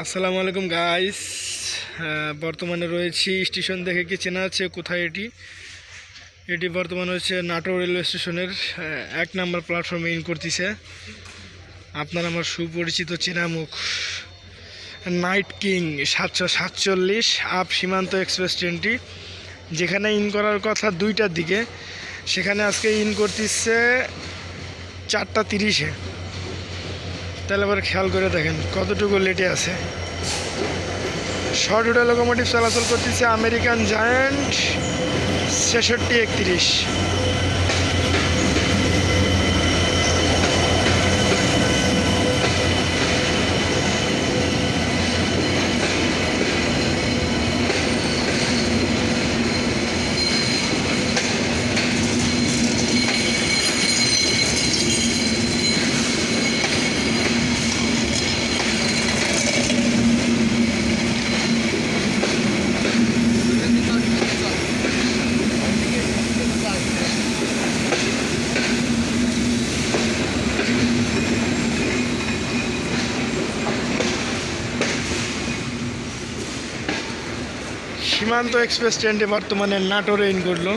আসসালামু আলাইকুম গাইস। বর্তমানে রয়েছি স্টেশন দেখে কি চেনা আছে কোথায় এটি? এটি বর্তমানে হচ্ছে নাটোর রেলওয়ে স্টেশনের 1 নম্বর প্ল্যাটফর্মে ইন করতেছে। আপনার আমার সুপরিচিত চেনা মুখ নাইট কিং 747 আপ সীমান্ত এক্সপ্রেস ট্রেনটি, যেখানে ইন করার কথা 2টার দিকে, সেখানে আজকে ইন করতেছে 4:30-এ। তাহলে আবার খেয়াল করে দেখেন কতটুকু লেটে আছে। শর্ট রুটের লোকোমোটিভ চলাচল করতেছে আমেরিকান জায়ান্ট 6631। সীমান্ত এক্সপ্রেস ট্রেনটি বর্তমানে নাটোরে ইন করলো।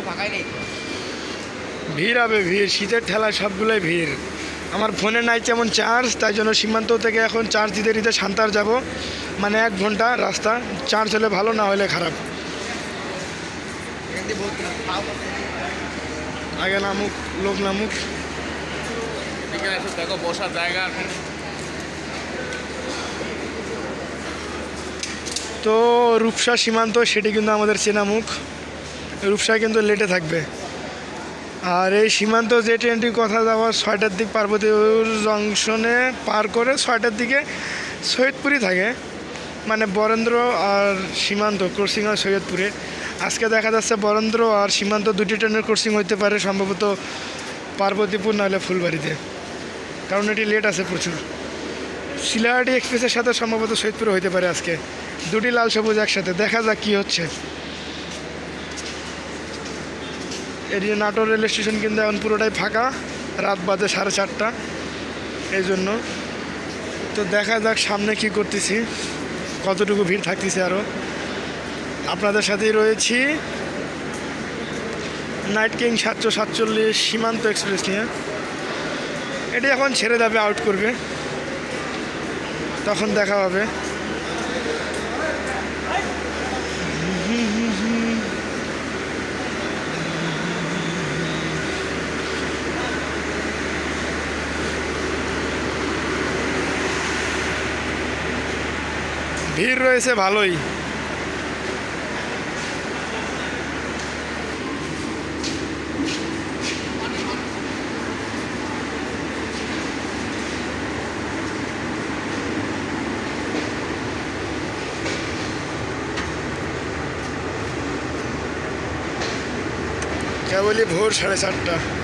ভিড় হবে, ভিড়, শীতের ঠেলায় সবগুলোই ভিড়। আমার ফোনে নাই তেমন চার্জ, তাই জন্য সীমান্ত থেকে এখন চার্জ দিতে দিতে সান্তার যাব, মানে 1 ঘন্টা রাস্তা। চার্জ হলে ভালো, না হলে খারাপ। আগে নামুক, লোক নামুক। দেখো বসার জায়গা। তো রূপসা সীমান্ত, সেটি কিন্তু আমাদের চেনা মুখ। রূপসা কিন্তু লেটে থাকবে। আর এই সীমান্ত যে ট্রেনটির কথা যাওয়ার 6টার দিক পার্বতীপুর জংশনে পার করে 6টার দিকে সৈয়দপুরই থাকে, মানে বরেন্দ্র আর সীমান্ত ক্রসিং হয় সৈয়দপুরে। আজকে দেখা যাচ্ছে বরেন্দ্র আর সীমান্ত 2টি ট্রেনের ক্রসিং হইতে পারে, সম্ভবত পার্বতীপুর নাহলে ফুলবাড়িতে, কারণ এটি লেট আছে প্রচুর। শিলাহাটি এক্সপ্রেসের সাথে সম্ভবত সৈয়দপুরে হইতে পারে আজকে। 2টি লাল সবুজ একসাথে, দেখা যাক কী হচ্ছে। এটি নাটোর রেল স্টেশন কিন্তু এখন পুরোটাই ফাঁকা, রাত বাজে 4:30, এই জন্য। তো দেখা যাক সামনে কি করতেছি, কতটুকু ভিড় থাকতেছে। আরও আপনাদের সাথেই রয়েছি নাইট কিং 747 সীমান্ত এক্সপ্রেস নিয়ে। এটি এখন ছেড়ে যাবে, আউট করবে, তখন দেখা হবে। ভিড় রয়েছে ভালোই। কেবলই ভোর 4:30।